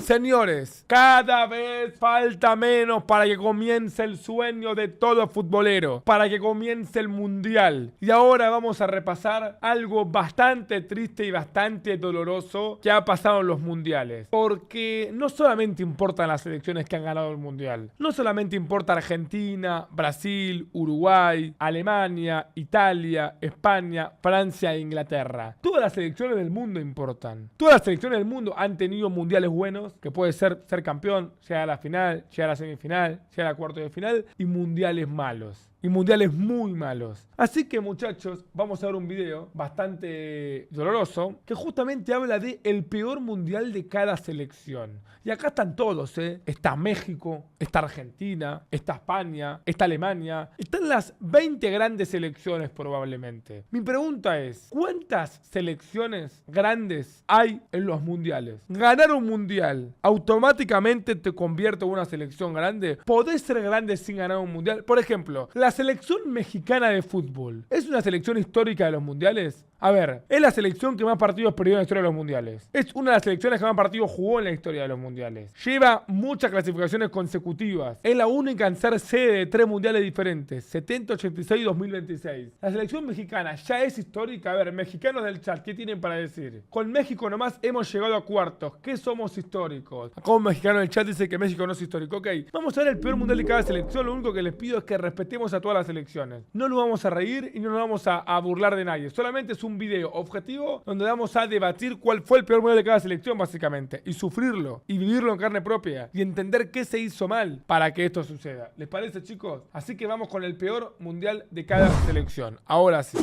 Señores, cada vez falta menos para que comience el sueño de todo futbolero, para que comience el mundial. Y ahora vamos a repasar algo bastante triste y bastante doloroso que ha pasado en los mundiales. Porque no solamente importan las selecciones que han ganado el mundial, no solamente importa Argentina, Brasil, Uruguay, Alemania, Italia, España, Francia e Inglaterra. Todas las selecciones del mundo importan. Todas las selecciones del mundo han tenido mundiales buenos, que puede ser campeón, llegar a la final, llegar a la semifinal, llegar a cuartos de final, y mundiales malos. Y mundiales muy malos. Así que, muchachos, vamos a ver un video bastante doloroso que justamente habla de el peor mundial de cada selección. Y acá están todos, ¿eh? Está México, está Argentina, está España, está Alemania. Están las 20 grandes selecciones probablemente. Mi pregunta es, ¿cuántas selecciones grandes hay en los mundiales? Ganar un mundial automáticamente te convierte en una selección grande. ¿Podés ser grande sin ganar un mundial? Por ejemplo, la selección mexicana de fútbol ¿es una selección histórica de los mundiales? A ver, es la selección que más partidos perdió en la historia de los mundiales. Es una de las selecciones que más partidos jugó en la historia de los mundiales. Lleva muchas clasificaciones consecutivas. Es la única en ser sede de 3 mundiales diferentes: 70, 86 y 2026. La selección mexicana ya es histórica. A ver, mexicanos del chat, ¿qué tienen para decir? Con México nomás hemos llegado a cuartos. ¿Qué somos históricos? Acá un mexicano del chat dice que México no es histórico. Ok, vamos a ver el peor mundial de cada selección. Lo único que les pido es que respetemos a todas las selecciones. No nos vamos a reír y no nos vamos a burlar de nadie. Solamente es un video objetivo donde vamos a debatir cuál fue el peor mundial de cada selección, básicamente, y sufrirlo y vivirlo en carne propia y entender qué se hizo mal para que esto suceda. ¿Les parece, chicos? Así que vamos con el peor mundial de cada selección. Ahora sí.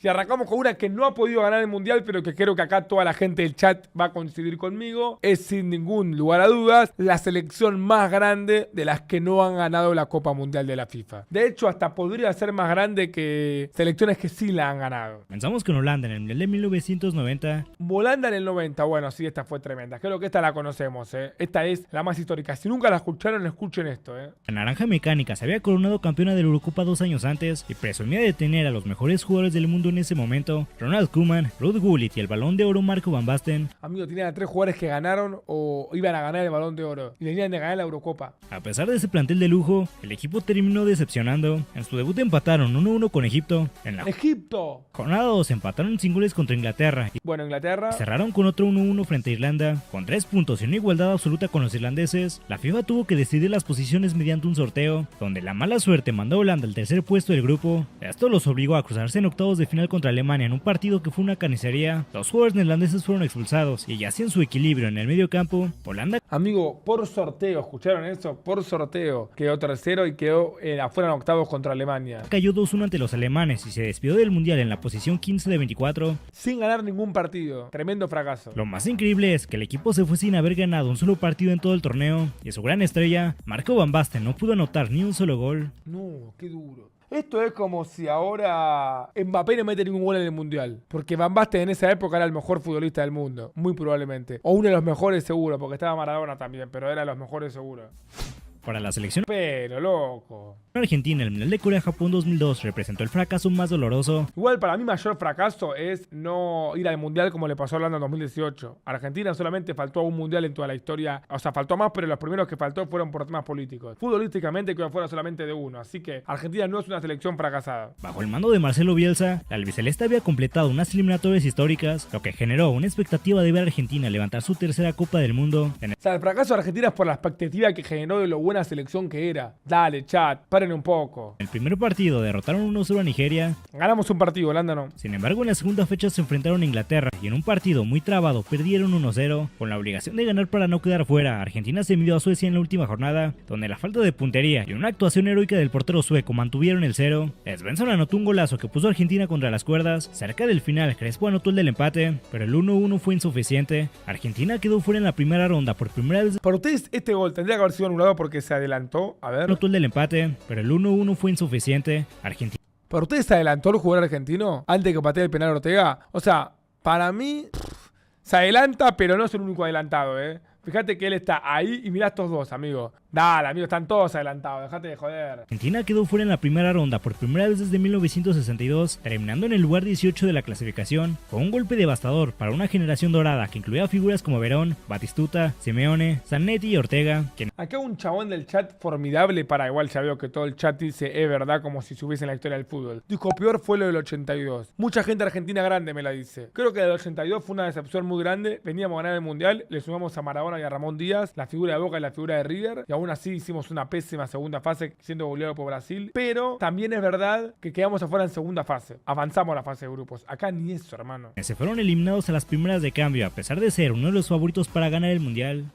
Y arrancamos con una que no ha podido ganar el mundial, pero que creo que acá toda la gente del chat va a coincidir conmigo. Es sin ningún lugar a dudas la selección más grande de las que no han ganado la Copa Mundial de la FIFA. De hecho, hasta podría ser más grande que selecciones que sí la han ganado. Comenzamos con Holanda en el Mundial de 1990. Holanda en el 90, bueno, sí, esta fue tremenda. Creo que esta la conocemos, ¿eh? Esta es la más histórica. Si nunca la escucharon, escuchen esto, ¿eh? La Naranja Mecánica se había coronado campeona de la Eurocopa 2 años antes y presumía de tener a los mejores jugadores del mundo en ese momento: Ronald Koeman, Ruud Gullit y el Balón de Oro Marco van Basten. Amigo, tenían a 3 jugadores que ganaron o iban a ganar el Balón de Oro y venían de ganar la Eurocopa. A pesar de ese plantel de lujo, el equipo terminó decepcionando. En su debut empataron 1-1 con Egipto. En la ¡Egipto! jornada 2 empataron sin goles contra Inglaterra. Bueno, Inglaterra Cerraron con otro 1-1 frente a Irlanda. Con 3 puntos y una igualdad absoluta con los irlandeses, la FIFA tuvo que decidir las posiciones mediante un sorteo, donde la mala suerte mandó a Holanda al tercer puesto del grupo. Esto los obligó a cruzarse en octavos de final contra Alemania en un partido que fue una carnicería. Los jugadores neerlandeses fueron expulsados y ya sin su equilibrio en el medio campo, Holanda... Amigo, por sorteo, ¿escucharon eso? Por sorteo quedó tercero y quedó afuera en octavos contra Alemania. Cayó 2-1 ante los alemanes y se despidió del mundial en la posición 15 de 24. Sin ganar ningún partido. Tremendo fracaso. Lo más increíble es que el equipo se fue sin haber ganado un solo partido en todo el torneo y su gran estrella, Marco van Basten, no pudo anotar ni un solo gol. No, qué duro. Esto es como si ahora Mbappé no mete ningún gol en el Mundial. Porque Van Basten en esa época era el mejor futbolista del mundo. Muy probablemente. O uno de los mejores seguro, porque estaba Maradona también, pero era de los mejores seguro. Para la selección pero loco. Argentina, el Mundial de Corea-Japón 2002 representó el fracaso más doloroso. Igual para mí mayor fracaso es no ir al Mundial como le pasó a Holanda en 2018. Argentina solamente faltó a un Mundial en toda la historia. O sea, faltó más, pero los primeros que faltó fueron por temas políticos. Futbolísticamente quedó fuera solamente de uno. Así que Argentina no es una selección fracasada. Bajo el mando de Marcelo Bielsa, la albiceleste había completado unas eliminatorias históricas, lo que generó una expectativa de ver a Argentina levantar su tercera Copa del Mundo. O sea, el fracaso de Argentina es por la expectativa que generó de lo buena selección que era. Dale, chat, paren un poco. En el primer partido derrotaron 1-0 a Nigeria. Ganamos un partido, Holanda no. Sin embargo, en la segunda fecha se enfrentaron a Inglaterra y en un partido muy trabado perdieron 1-0. Con la obligación de ganar para no quedar fuera, Argentina se midió a Suecia en la última jornada, donde la falta de puntería y una actuación heroica del portero sueco mantuvieron el 0. Svensson anotó un golazo que puso a Argentina contra las cuerdas. Cerca del final, Crespo anotó el del empate, pero el 1-1 fue insuficiente. Argentina quedó fuera en la primera ronda por primera vez. Para ustedes, este gol tendría que haber sido anulado porque se adelantó. A ver. Anotó el del empate, pero el 1-1 fue insuficiente. Argentina. ¿Para ustedes se adelantó el jugador argentino antes que patee el penal Ortega? O sea, para mí se adelanta, pero no es el único adelantado, ¿eh? Fíjate que él está ahí y mirá estos dos, amigo. Dale, amigo, están todos adelantados, dejate de joder. Argentina quedó fuera en la primera ronda por primera vez desde 1962, terminando en el lugar 18 de la clasificación, con un golpe devastador para una generación dorada que incluía figuras como Verón, Batistuta, Simeone, Zanetti y Ortega. Acá un chabón del chat formidable, para igual ya veo que todo el chat dice es verdad como si subiese en la historia del fútbol. Dijo, peor fue lo del 82. Mucha gente argentina grande me la dice. Creo que el 82 fue una decepción muy grande. Veníamos a ganar el Mundial, le sumamos a Maradona y a Ramón Díaz, la figura de Boca y la figura de River, y aún así hicimos una pésima segunda fase siendo goleado por Brasil. Pero también es verdad que quedamos afuera en segunda fase. Avanzamos a la fase de grupos. Acá ni eso, hermano. Se fueron eliminados a las primeras de cambio, a pesar de ser uno de los favoritos para ganar el Mundial.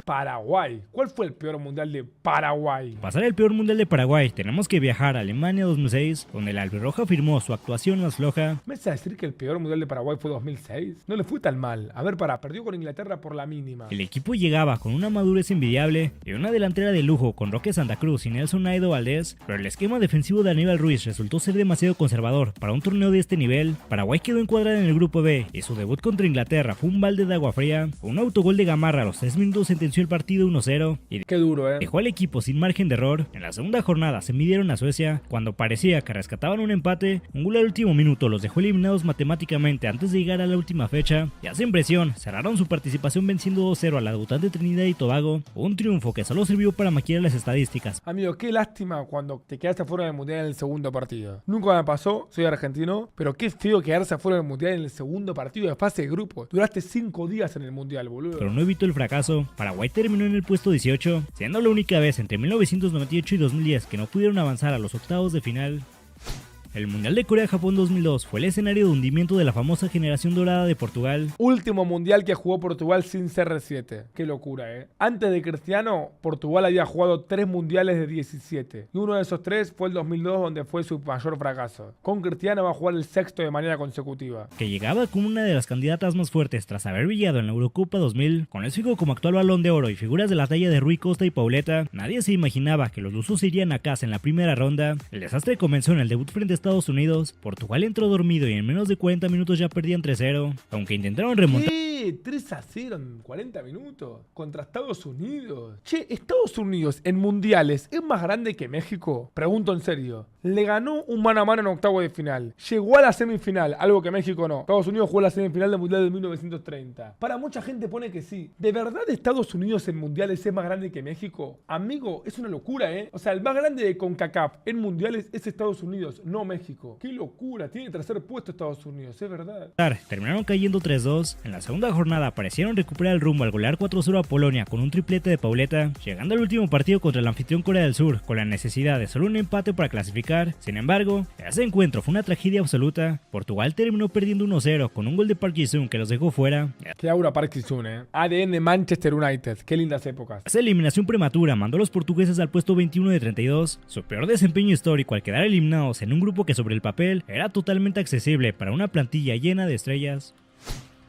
Paraguay. ¿Cuál fue el peor mundial de Paraguay? Pasar el peor mundial de Paraguay, tenemos que viajar a Alemania 2006, donde el albirroja afirmó su actuación más floja. ¿Me vas a decir que el peor mundial de Paraguay fue 2006? No le fue tan mal. A ver, perdió con Inglaterra por la mínima. El equipo llegaba con una madurez envidiable y una delantera de lujo con Roque Santa Cruz y Nelson Naido Valdés, pero el esquema defensivo de Aníbal Ruiz resultó ser demasiado conservador para un torneo de este nivel. Paraguay quedó encuadrado en el grupo B y su debut contra Inglaterra fue un balde de agua fría. Un autogol de Gamarra a los 3 minutos sentenció el partido 1-0 y qué duro, dejó al equipo sin margen de error. En la segunda jornada se midieron a Suecia. Cuando parecía que rescataban un empate, un gol al último minuto los dejó eliminados matemáticamente antes de llegar a la última fecha. Ya sin presión, cerraron su participación venciendo 2-0 a la debutante Trinidad y Tobago, un triunfo que solo sirvió para maquillar las estadísticas. Amigo, qué lástima cuando te quedaste fuera del Mundial en el segundo partido. Nunca me pasó, soy argentino, pero qué feo quedarse fuera del Mundial en el segundo partido de fase de grupo. Duraste 5 días en el Mundial, boludo. Pero no evitó el fracaso. Paraguay terminó en el puesto 18, siendo la única vez entre 1998 y 2010 que no pudieron avanzar a los octavos de final. El Mundial de Corea-Japón 2002 fue el escenario de hundimiento de la famosa generación dorada de Portugal. Último mundial que jugó Portugal sin CR7. Qué locura, Antes de Cristiano, Portugal había jugado 3 mundiales de 17. Y uno de esos 3 fue el 2002, donde fue su mayor fracaso. Con Cristiano va a jugar el 6º de manera consecutiva. Que llegaba como una de las candidatas más fuertes tras haber brillado en la Eurocopa 2000. Con el fijo como actual Balón de Oro y figuras de la talla de Rui Costa y Pauleta, nadie se imaginaba que los lusos irían a casa en la primera ronda. El desastre comenzó en el debut frente a Estados Unidos. Portugal entró dormido y en menos de 40 minutos ya perdían 3-0, aunque intentaron remontar. ¿Qué? 3-0 en 40 minutos contra Estados Unidos. Che, Estados Unidos en mundiales es más grande que México. Pregunto en serio. Le ganó un mano a mano en octavo de final. Llegó a la semifinal, algo que México no. Estados Unidos jugó la semifinal del Mundial de 1930. Para mucha gente pone que sí. ¿De verdad Estados Unidos en mundiales es más grande que México? Amigo, es una locura, O sea, el más grande de CONCACAF en mundiales es Estados Unidos, no México. ¡Qué locura! Tiene tercer puesto Estados Unidos, es verdad. Terminaron cayendo 3-2. En la segunda jornada parecieron recuperar el rumbo al golear 4-0 a Polonia con un triplete de Pauleta, llegando al último partido contra el anfitrión Corea del Sur, con la necesidad de solo un empate para clasificar. Sin embargo, ese encuentro fue una tragedia absoluta. Portugal terminó perdiendo 1-0 con un gol de Park Ji-sung que los dejó fuera. Qué aura Park Ji-sung, ADN Manchester United, qué lindas épocas. Esa eliminación prematura mandó a los portugueses al puesto 21 de 32, su peor desempeño histórico al quedar eliminados en un grupo que sobre el papel era totalmente accesible para una plantilla llena de estrellas.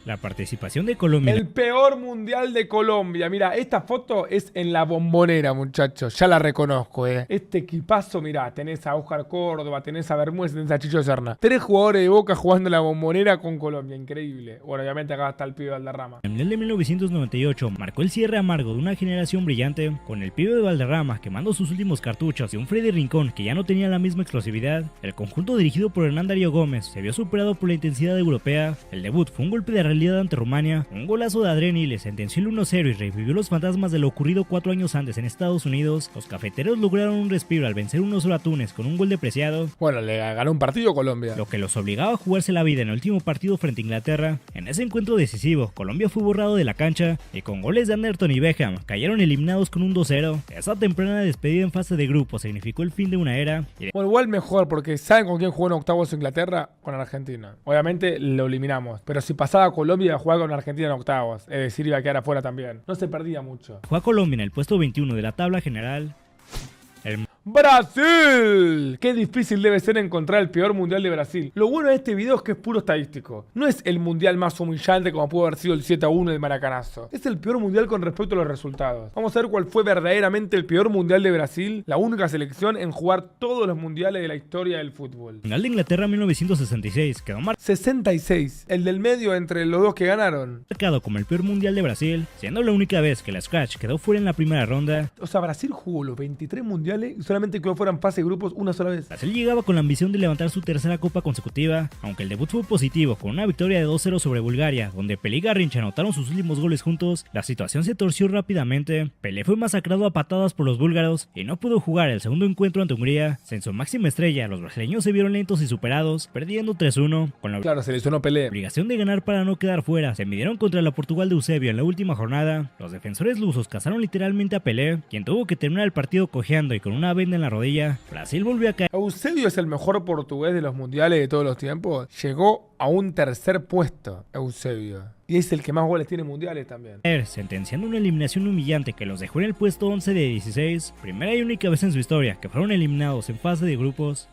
La participación de Colombia. El peor mundial de Colombia. Mira, esta foto es en la Bombonera, muchachos. Ya la reconozco, Este equipazo, mira, tenés a Óscar Córdoba, tenés a Bermúdez, tenés a Chicho Serna. 3 jugadores de Boca jugando en la Bombonera con Colombia. Increíble. Bueno, obviamente acá está el pibe Valderrama. El Mundial de 1998 marcó el cierre amargo de una generación brillante, con el pibe de Valderrama quemando sus últimos cartuchos y un Freddy Rincón que ya no tenía la misma explosividad. El conjunto dirigido por Hernán Darío Gómez se vio superado por la intensidad europea. El debut fue un golpe de realidad ante Rumania. Un golazo de Adriani le sentenció el 1-0 y revivió los fantasmas de lo ocurrido 4 años antes en Estados Unidos. Los cafeteros lograron un respiro al vencer 1-0 a Túnez con un gol de Preciado. Bueno, le ganó un partido a Colombia, lo que los obligaba a jugarse la vida en el último partido frente a Inglaterra. En ese encuentro decisivo, Colombia fue borrado de la cancha y con goles de Anderton y Beckham cayeron eliminados con un 2-0. Esa temprana despedida en fase de grupo significó el fin de una era. Bueno, igual mejor, porque ¿saben con quién jugó en octavos Inglaterra? Con Argentina. Obviamente lo eliminamos, pero si pasaba a Colombia iba a jugar con Argentina en octavos, es decir, iba a quedar afuera también. No se perdía mucho. Fue a Colombia en el puesto 21 de la tabla general. ¡Brasil! Qué difícil debe ser encontrar el peor mundial de Brasil. Lo bueno de este video es que es puro estadístico. No es el mundial más humillante como pudo haber sido el 7-1 del Maracanazo. Es el peor mundial con respecto a los resultados. Vamos a ver cuál fue verdaderamente el peor mundial de Brasil, la única selección en jugar todos los mundiales de la historia del fútbol. Final de Inglaterra 1966 quedó 66, el del medio entre los dos que ganaron. marcado como el peor mundial de Brasil, siendo la única vez que la Scratch quedó fuera en la primera ronda. O sea, Brasil jugó los 23 mundiales y solamente quedó fuera en fase de grupos una sola vez. Brasil llegaba con la ambición de levantar su tercera copa consecutiva, aunque el debut fue positivo con una victoria de 2-0 sobre Bulgaria, donde Pelé y Garrincha anotaron sus últimos goles juntos. La situación se torció rápidamente. Pelé fue masacrado a patadas por los búlgaros y no pudo jugar el segundo encuentro ante Hungría. Sin su máxima estrella, los brasileños se vieron lentos y superados, perdiendo 3-1 con la Claro, se lesionó Pelé. obligación de ganar para no quedar fuera. Se midieron contra la Portugal de Eusebio en la última jornada. Los defensores lusos cazaron literalmente a Pelé, quien tuvo que terminar el partido cojeando y con una venda en la rodilla. Brasil volvió a caer. Eusebio es el mejor portugués de los mundiales de todos los tiempos. Llegó a un tercer puesto, Eusebio. Y es el que más goles tiene mundiales también. Sentenciando una eliminación humillante que los dejó en el puesto 11 de 16, primera y única vez en su historia que fueron eliminados en fase de grupos.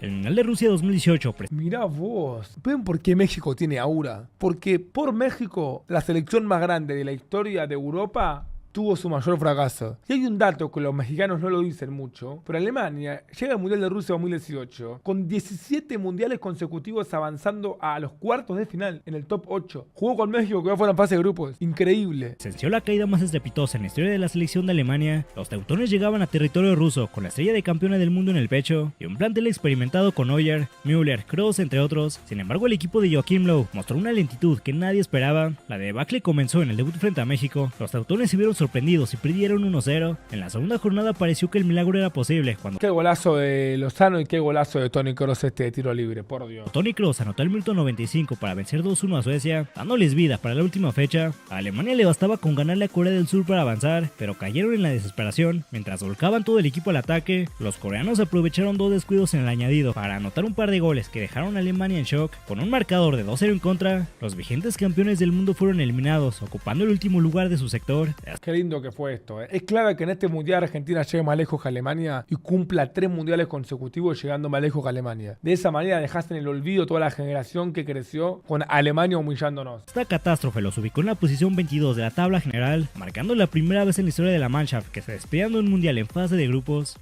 El Mundial de Rusia 2018 Mirá vos. ¿Ven por qué México tiene aura? Porque por México, la selección más grande de la historia de Europa tuvo su mayor fracaso. Y hay un dato que los mexicanos no lo dicen mucho, pero Alemania llega al Mundial de Rusia 2018 con 17 mundiales consecutivos avanzando a los cuartos de final en el top 8. Jugó con México que ya fuera en fase de grupos. Increíble. presenció la caída más estrepitosa en la historia de la selección de Alemania. Los teutones llegaban a territorio ruso con la estrella de campeona del mundo en el pecho y un plantel experimentado con Neuer, Müller, Kroos entre otros. Sin embargo, el equipo de Joachim Löw mostró una lentitud que nadie esperaba. La debacle comenzó en el debut frente a México. Los teutones se vieron sorprendidos y perdieron 1-0. En la segunda jornada pareció que el milagro era posible cuando Qué golazo de Lozano y qué golazo de Toni Kroos este de tiro libre, por Dios. Toni Kroos anotó el minuto 95 para vencer 2-1 a Suecia, dándoles vida para la última fecha. A Alemania le bastaba con ganarle a Corea del Sur para avanzar, pero cayeron en la desesperación. Mientras volcaban todo el equipo al ataque, los coreanos aprovecharon dos descuidos en el añadido para anotar un par de goles que dejaron a Alemania en shock. Con un marcador de 2-0 en contra, los vigentes campeones del mundo fueron eliminados, ocupando el último lugar de su sector. Qué lindo que fue esto. Es clave que en este mundial Argentina llegue más lejos que Alemania y cumpla 3 mundiales consecutivos llegando más lejos que Alemania. De esa manera dejaste en el olvido toda la generación que creció con Alemania humillándonos. Esta catástrofe los ubicó en la posición 22 de la tabla general, marcando la primera vez en la historia de la Mannschaft que se despedían de un mundial en fase de grupos.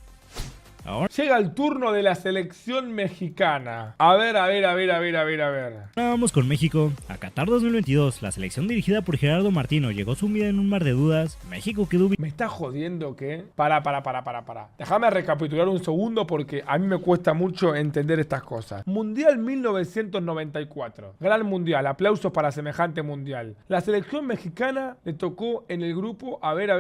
Ahora llega el turno de la selección mexicana. A ver. vamos con México. A Qatar 2022, la selección dirigida por Gerardo Martino llegó sumida en un mar de dudas. México quedó ¿Me está jodiendo que? Para. Déjame recapitular un segundo porque a mí me cuesta mucho entender estas cosas. Mundial 1994. Gran mundial. Aplausos para semejante mundial. La selección mexicana le tocó en el grupo, a ver.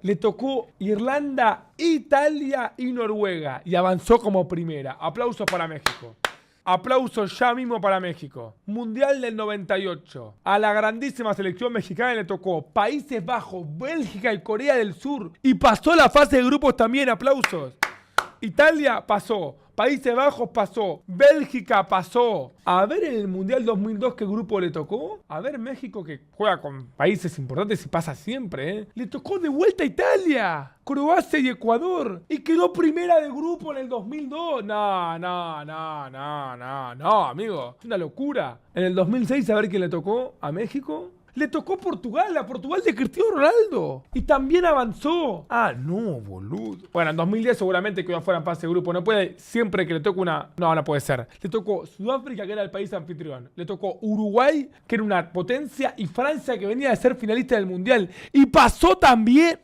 Le tocó Irlanda, Italia y Noruega. Y avanzó como primera. Aplausos para México. Aplausos ya mismo para México. Mundial del 98. A la grandísima selección mexicana le tocó Países Bajos, Bélgica y Corea del Sur. Y pasó la fase de grupos también. Aplausos. Italia pasó. Países Bajos pasó. Bélgica pasó. A ver en el Mundial 2002 qué grupo le tocó. A ver México que juega con países importantes y pasa siempre, ¿eh? Le tocó de vuelta a Italia. Croacia y Ecuador. Y quedó primera de grupo en el 2002. No, amigo. Es una locura. En el 2006 a ver quién le tocó a México. Le tocó Portugal, a Portugal de Cristiano Ronaldo. Y también avanzó. Ah, no, boludo. Bueno, en 2010 seguramente quedó fuera en fase de grupo. No puede, siempre que le toca una... No puede ser. Le tocó Sudáfrica, que era el país anfitrión. Le tocó Uruguay, que era una potencia. Y Francia, que venía de ser finalista del Mundial. Y pasó también...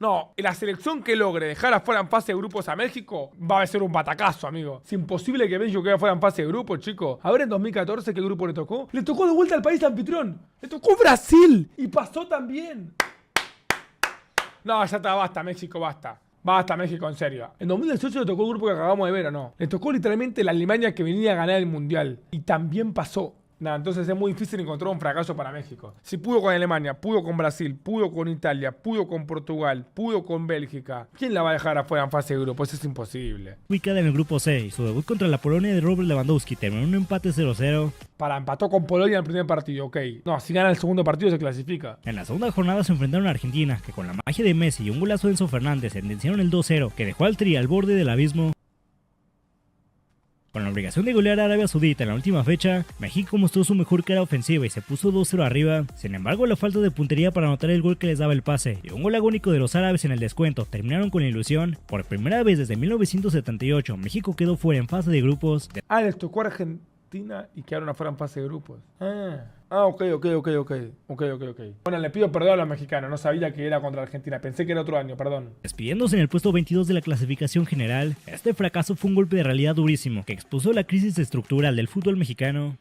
No, la selección que logre dejar afuera en fase de grupos a México va a ser un batacazo, amigo. Es imposible que México quede afuera en fase de grupos, chicos. A ver en 2014 qué grupo le tocó. Le tocó de vuelta al país anfitrión. Le tocó Brasil. Y pasó también. No, ya está, basta, México, basta. Basta, México, en serio. En 2018 le tocó el grupo que acabamos de ver, ¿o no? Le tocó literalmente la Alemania que venía a ganar el Mundial. Y también pasó. Nah, entonces es muy difícil encontrar un fracaso para México. Si pudo con Alemania, pudo con Brasil, pudo con Italia, pudo con Portugal, pudo con Bélgica, ¿quién la va a dejar afuera en fase de grupos? Es imposible. Ubicada en el grupo C y su debut contra la Polonia de Robert Lewandowski terminó en un empate 0-0. Empató con Polonia en el primer partido, ok. No, si gana el segundo partido se clasifica. En la segunda jornada se enfrentaron a Argentina, que con la magia de Messi y un golazo de Enzo Fernández sentenciaron el 2-0, que dejó al Tri al borde del abismo. Con la obligación de golear a Arabia Saudita en la última fecha, México mostró su mejor cara ofensiva y se puso 2-0 arriba. Sin embargo, la falta de puntería para anotar el gol que les daba el pase y un gol agónico de los árabes en el descuento terminaron con la ilusión. Por primera vez desde 1978, México quedó fuera en fase de grupos. Les tocó a Argentina y quedaron afuera en fase de grupos. Ok. Bueno, le pido perdón a los mexicanos, no sabía que era contra Argentina, pensé que era otro año, perdón. Despidiéndose en el puesto 22 de la clasificación general, este fracaso fue un golpe de realidad durísimo que expuso la crisis estructural del fútbol mexicano.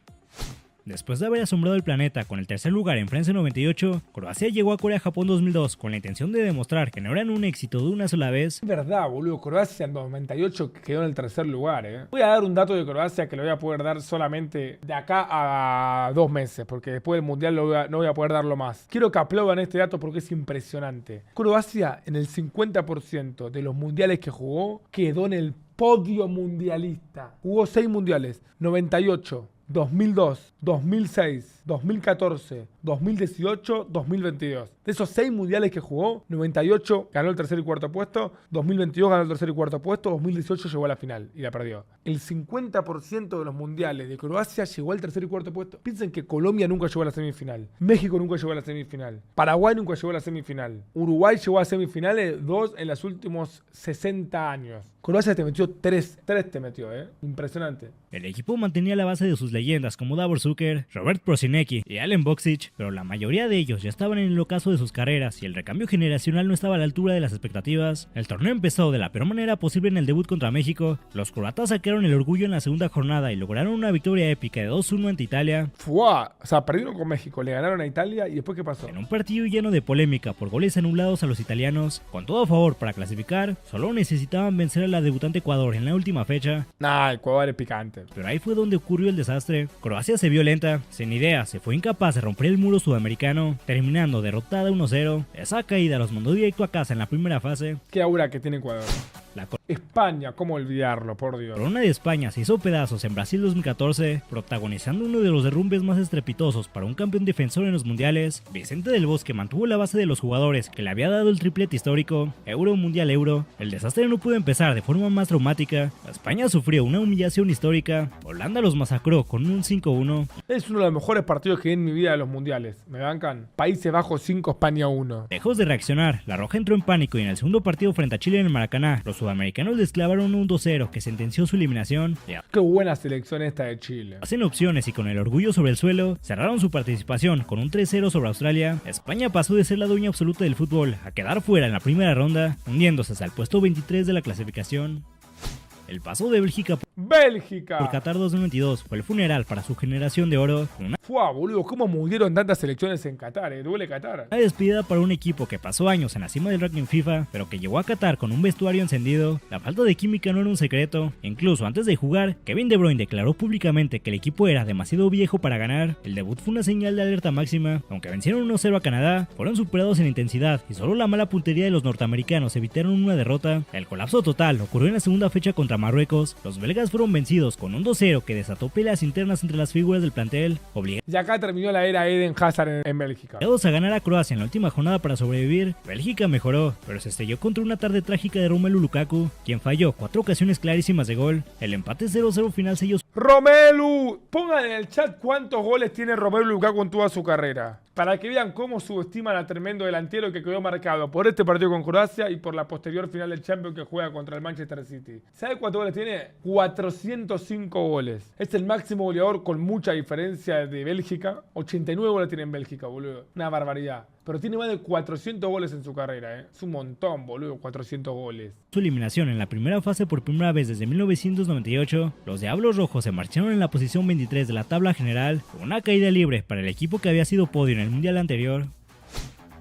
Después de haber asombrado el planeta con el tercer lugar en Francia 98, Croacia llegó a Corea-Japón 2002 con la intención de demostrar que no eran un éxito de una sola vez. Es verdad, boludo, Croacia en 98 quedó en el tercer lugar, Voy a dar un dato de Croacia que lo voy a poder dar solamente de acá a 2 meses, porque después del Mundial no voy a poder darlo más. Quiero que aplaudan este dato porque es impresionante. Croacia, en el 50% de los mundiales que jugó, quedó en el podio mundialista. Jugó 6 mundiales, 98. 2002, 2006, 2014, 2018, 2022. De esos 6 mundiales que jugó, 98 ganó el tercer y cuarto puesto, 2022 ganó el tercer y cuarto puesto, 2018 llegó a la final y la perdió. El 50% de los mundiales de Croacia llegó al tercer y cuarto puesto. Piensen que Colombia nunca llegó a la semifinal, México nunca llegó a la semifinal, Paraguay nunca llegó a la semifinal, Uruguay llegó a semifinales 2 en los últimos 60 años. Croacia te metió 3 te metió, impresionante. El equipo mantenía la base de sus leyendas como Davor Zucker, Robert Prosinecki y Alen Boksic, pero la mayoría de ellos ya estaban en el ocaso de sus carreras y el recambio generacional no estaba a la altura de las expectativas. El torneo empezó de la peor manera posible en el debut contra México. Los croatas sacaron el orgullo en la segunda jornada y lograron una victoria épica de 2-1 ante Italia. Perdieron con México, le ganaron a Italia y después ¿qué pasó? En un partido lleno de polémica por goles anulados a los italianos, con todo a favor para clasificar, solo necesitaban vencer a la debutante Ecuador en la última fecha. Ecuador es picante. Pero ahí fue donde ocurrió el desastre. Croacia se vio lenta, sin ideas, se fue incapaz de romper el muro sudamericano, terminando derrotada 1-0. Esa caída los mandó directo a casa en la primera fase. Qué aura que tiene Ecuador. España, ¿cómo olvidarlo, por Dios? La corona de España se hizo pedazos en Brasil 2014, protagonizando uno de los derrumbes más estrepitosos para un campeón defensor en los mundiales. Vicente del Bosque mantuvo la base de los jugadores que le había dado el triplete histórico, Euro, Mundial, Euro. El desastre no pudo empezar de forma más traumática. España sufrió una humillación histórica, Holanda los masacró con un 5-1. Es uno de los mejores partidos que vi en mi vida de los mundiales. ¿Me bancan? Países Bajos 5, España 1. Lejos de reaccionar, la Roja entró en pánico y en el segundo partido frente a Chile en el Maracaná, los sudamericanos les clavaron un 2-0 que sentenció su eliminación. Qué buena selección esta de Chile. Hacen opciones y con el orgullo sobre el suelo, cerraron su participación con un 3-0 sobre Australia. España pasó de ser la dueña absoluta del fútbol a quedar fuera en la primera ronda, hundiéndose hasta el puesto 23 de la clasificación. El paso de Bélgica por Qatar 2022 fue el funeral para su generación de oro. Boludo, ¿cómo murieron tantas selecciones en Qatar? Duele Qatar. Una despedida para un equipo que pasó años en la cima del ranking FIFA, pero que llegó a Qatar con un vestuario encendido. La falta de química no era un secreto. Incluso antes de jugar, Kevin De Bruyne declaró públicamente que el equipo era demasiado viejo para ganar. El debut fue una señal de alerta máxima. Aunque vencieron 1-0 a Canadá, fueron superados en intensidad y solo la mala puntería de los norteamericanos evitaron una derrota. El colapso total ocurrió en la segunda fecha contra Marruecos. Los belgas fueron vencidos con un 2-0 que desató peleas internas entre las figuras del plantel, y acá terminó la era Eden Hazard en Bélgica. Obligados a ganar a Croacia en la última jornada para sobrevivir, Bélgica mejoró, pero se estrelló contra una tarde trágica de Romelu Lukaku, quien falló 4 ocasiones clarísimas de gol. El empate 0-0 final selló. Romelu, pongan en el chat cuántos goles tiene Romelu Lukaku en toda su carrera, para que vean cómo subestiman al tremendo delantero que quedó marcado por este partido con Croacia y por la posterior final del Champions que juega contra el Manchester City. ¿Sabe cuántos goles tiene? 405 goles. Es el máximo goleador con mucha diferencia de Bélgica. 89 goles tiene en Bélgica, boludo. Una barbaridad. Pero tiene más de 400 goles en su carrera, Es un montón, boludo, 400 goles. Su eliminación en la primera fase por primera vez desde 1998, los Diablos Rojos se marcharon en la posición 23 de la tabla general, con una caída libre para el equipo que había sido podio en el mundial anterior.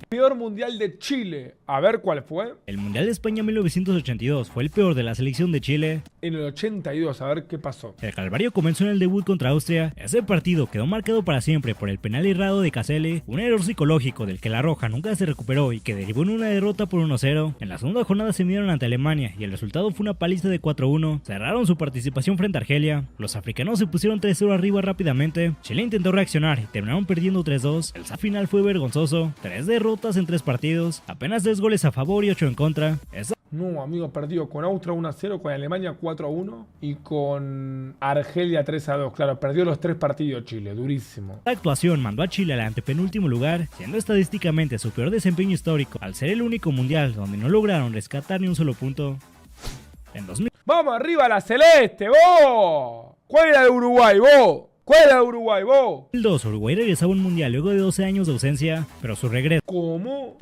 Peor mundial de Chile. A ver cuál fue. El Mundial de España 1982 fue el peor de la selección de Chile. En el 82, a ver qué pasó. El calvario comenzó en el debut contra Austria. Ese partido quedó marcado para siempre por el penal errado de Caselli, un error psicológico del que la Roja nunca se recuperó y que derivó en una derrota por 1-0. En la segunda jornada se midieron ante Alemania y el resultado fue una paliza de 4-1. Cerraron su participación frente a Argelia. Los africanos se pusieron 3-0 arriba rápidamente. Chile intentó reaccionar y terminaron perdiendo 3-2. El saldo final fue vergonzoso. 3 derrotas en 3 partidos, apenas 3 goles a favor y 8 en contra. No, amigo, perdió con Austria 1-0, con Alemania 4-1 y con Argelia 3-2. Claro, perdió los 3 partidos Chile, durísimo. La actuación mandó a Chile al antepenúltimo lugar, siendo estadísticamente su peor desempeño histórico, al ser el único mundial donde no lograron rescatar ni un solo punto. En 2000... ¡Vamos arriba la celeste, vos! ¿Cuál era de Uruguay, vos? ¿Cuál era de Uruguay, vos? En 2002, Uruguay regresaba a un mundial luego de 12 años de ausencia, pero su regreso... ¿Cómo?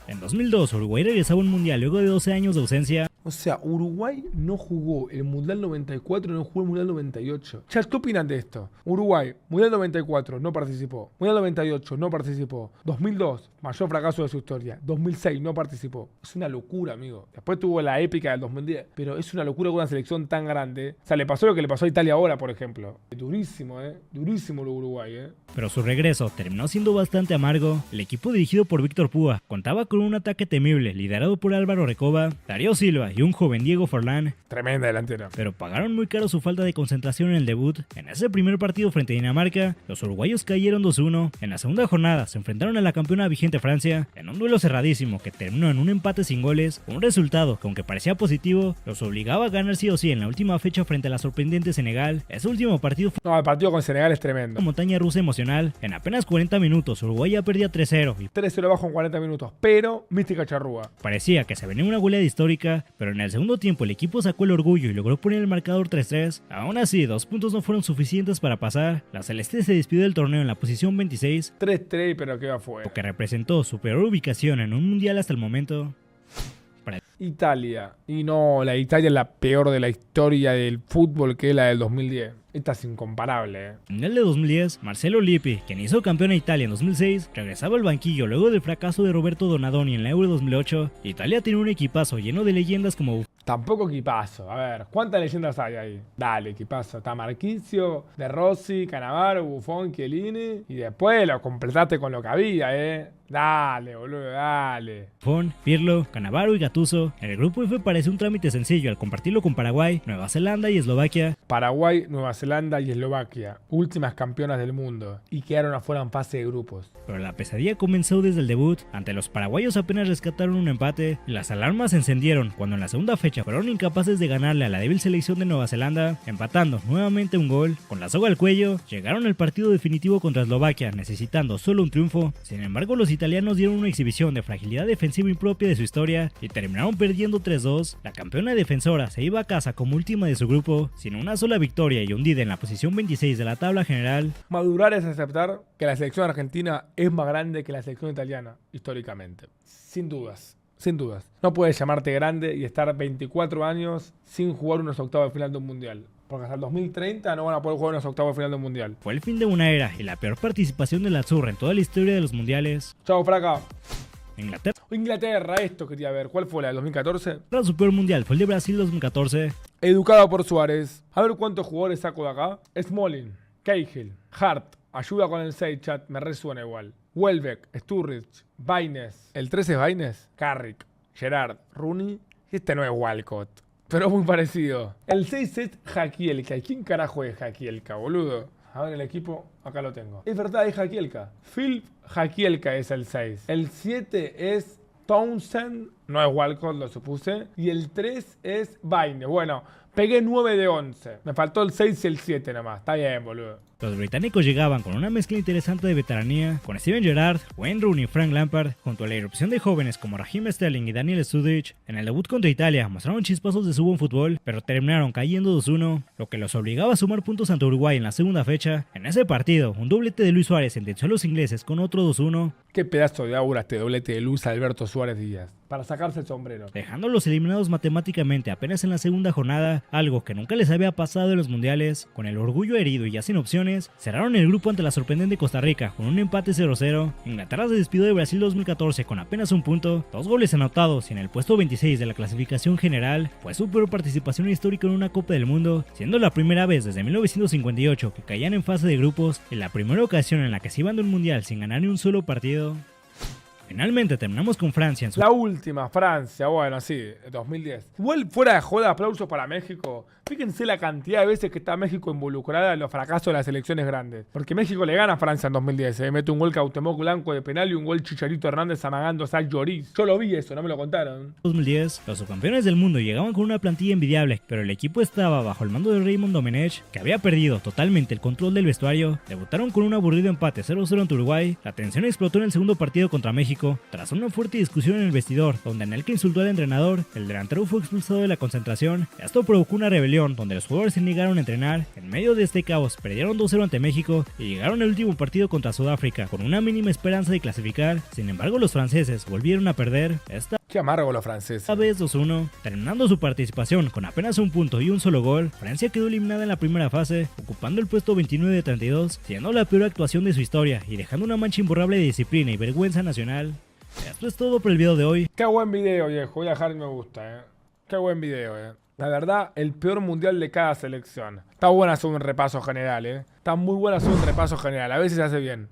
En 2002, Uruguay regresaba a un mundial luego de 12 años de ausencia. O sea, Uruguay no jugó el Mundial 94 y no jugó el Mundial 98. Ya, ¿qué opinan de esto? Uruguay, Mundial 94, no participó. Mundial 98, no participó. 2002, mayor fracaso de su historia. 2006, no participó. Es una locura, amigo. Después tuvo la épica del 2010. Pero es una locura con una selección tan grande. O sea, le pasó lo que le pasó a Italia ahora, por ejemplo. Durísimo, Durísimo el Uruguay, Pero su regreso terminó siendo bastante amargo. El equipo dirigido por Víctor Púa contaba con un ataque temible, liderado por Álvaro Recoba, Darío Silva y un joven Diego Forlán. Tremenda delantera. Pero pagaron muy caro su falta de concentración en el debut. En ese primer partido frente a Dinamarca, los uruguayos cayeron 2-1. En la segunda jornada se enfrentaron a la campeona vigente Francia, en un duelo cerradísimo que terminó en un empate sin goles, un resultado que aunque parecía positivo, los obligaba a ganar sí o sí en la última fecha frente a la sorprendente Senegal. Ese último partido fue... No, el partido con Senegal es tremendo. Una montaña rusa emocional. En apenas 40 minutos, Uruguay ya perdía 3-0 y 3-0 abajo en 40 minutos, pero mística charrúa. Parecía que se venía una goleada histórica, pero en el segundo tiempo el equipo sacó el orgullo y logró poner el marcador 3-3. Aún así, 2 puntos no fueron suficientes para pasar. La Celeste se despidió del torneo en la posición 26, 3-3, pero qué fue. lo que representó su peor ubicación en un mundial hasta el momento. Italia. Y no, la Italia es la peor de la historia del fútbol, que es la del 2010. Esta es incomparable, En el de 2010, Marcelo Lippi, quien hizo campeón a Italia en 2006, regresaba al banquillo luego del fracaso de Roberto Donadoni en la Euro 2008. Italia tiene un equipazo lleno de leyendas como... Tampoco equipazo. A ver, ¿cuántas leyendas hay ahí? Dale, equipazo. Está Marquisio, De Rossi, Cannavaro, Buffon, Chiellini. Y después lo completaste con lo que había, Dale, boludo, dale. Buffon, Pirlo, Cannavaro y Gattuso. El grupo F pareció un trámite sencillo al compartirlo con Paraguay, Nueva Zelanda y Eslovaquia. Paraguay, Nueva Zelanda y Eslovaquia, últimas campeonas del mundo, y quedaron afuera en fase de grupos. Pero la pesadilla comenzó desde el debut. Ante los paraguayos apenas rescataron un empate. Las alarmas se encendieron cuando en la segunda fecha fueron incapaces de ganarle a la débil selección de Nueva Zelanda, empatando nuevamente un gol. Con la soga al cuello, llegaron al partido definitivo contra Eslovaquia, necesitando solo un triunfo. Sin embargo, los italianos dieron una exhibición de fragilidad defensiva impropia de su historia y terminaron perdiendo 3-2. La campeona defensora se iba a casa como última de su grupo, sin una sola victoria y hundida en la posición 26 de la tabla general. Madurar es aceptar que la selección argentina es más grande que la selección italiana, históricamente. Sin dudas. Sin dudas. No puedes llamarte grande y estar 24 años sin jugar unos octavos de final de un mundial. Porque hasta el 2030 no van a poder jugar unos octavos de final de un mundial. Fue el fin de una era y la peor participación de la Azzurra en toda la historia de los mundiales. Chao, fraca. Inglaterra, esto quería ver. ¿Cuál fue la del 2014? Su peor mundial fue el de Brasil 2014. Educado por Suárez. A ver cuántos jugadores saco de acá. Smalling, Cahill, Hart. Ayuda con el 6, chat. Me resuena igual. Welbeck, Sturridge, Baines. ¿El 13 es Baines? Carrick, Gerard, Rooney. Este no es Walcott, pero muy parecido. El 6 es Jaquielka. ¿Y quién carajo es Jaquielka, boludo? A ver el equipo, acá lo tengo. Es verdad, es Jaquielka. Phil Jaquielka es el 6. El 7 es Townsend. No es Walcott, lo supuse. Y el 3 es Baines. Bueno, pegué 9 de 11. Me faltó el 6 y el 7 nomás. Está bien, boludo. Los británicos llegaban con una mezcla interesante de veteranía, con Steven Gerrard, Wayne Rooney y Frank Lampard, junto a la irrupción de jóvenes como Raheem Sterling y Daniel Sturridge. En el debut contra Italia mostraron chispazos de su buen fútbol, pero terminaron cayendo 2-1, lo que los obligaba a sumar puntos ante Uruguay en la segunda fecha. En ese partido, un doblete de Luis Suárez sentenció a los ingleses con otro 2-1. Qué pedazo de aura este doblete de Luis Alberto Suárez Díaz, para sacarse el sombrero. Dejándolos eliminados matemáticamente apenas en la segunda jornada, algo que nunca les había pasado en los mundiales. Con el orgullo herido y ya sin opciones, campeones, cerraron el grupo ante la sorprendente Costa Rica con un empate 0-0. Inglaterra se despidió de Brasil 2014 con apenas un punto, 2 goles anotados y en el puesto 26 de la clasificación general. Fue su peor participación histórica en una Copa del Mundo, siendo la primera vez desde 1958 que caían en fase de grupos y la primera ocasión en la que se iban de un mundial sin ganar ni un solo partido. Finalmente terminamos con Francia en su... La última, Francia, bueno, sí, 2010. Igual fuera de joda, aplausos para México. Fíjense la cantidad de veces que está México involucrada en los fracasos de las selecciones grandes. Porque México le gana a Francia en 2010. Mete un gol Cuauhtémoc Blanco de penal y un gol Chicharito Hernández amagando a Lloris. Yo lo vi eso, no me lo contaron. 2010, los subcampeones del mundo llegaban con una plantilla envidiable, pero el equipo estaba bajo el mando de Raymond Domenech, que había perdido totalmente el control del vestuario. Debutaron con un aburrido empate 0-0 ante Uruguay. La tensión explotó en el segundo partido contra México. Tras una fuerte discusión en el vestidor, donde Anelka insultó al entrenador, el delantero fue expulsado de la concentración. Esto provocó una rebelión, donde los jugadores se negaron a entrenar. En medio de este caos, perdieron 2-0 ante México y llegaron al último partido contra Sudáfrica, con una mínima esperanza de clasificar. Sin embargo, los franceses volvieron a perder. Qué amargo los franceses. Esta vez 2-1, terminando su participación con apenas un punto y un solo gol. Francia quedó eliminada en la primera fase, ocupando el puesto 29 de 32, siendo la peor actuación de su historia y dejando una mancha imborrable de disciplina y vergüenza nacional. Esto es todo por el video de hoy. Qué buen video, viejo. Voy a dejar me gusta, Qué buen video, La verdad, el peor mundial de cada selección. Está bueno hacer un repaso general, Está muy bueno hacer un repaso general. A veces se hace bien.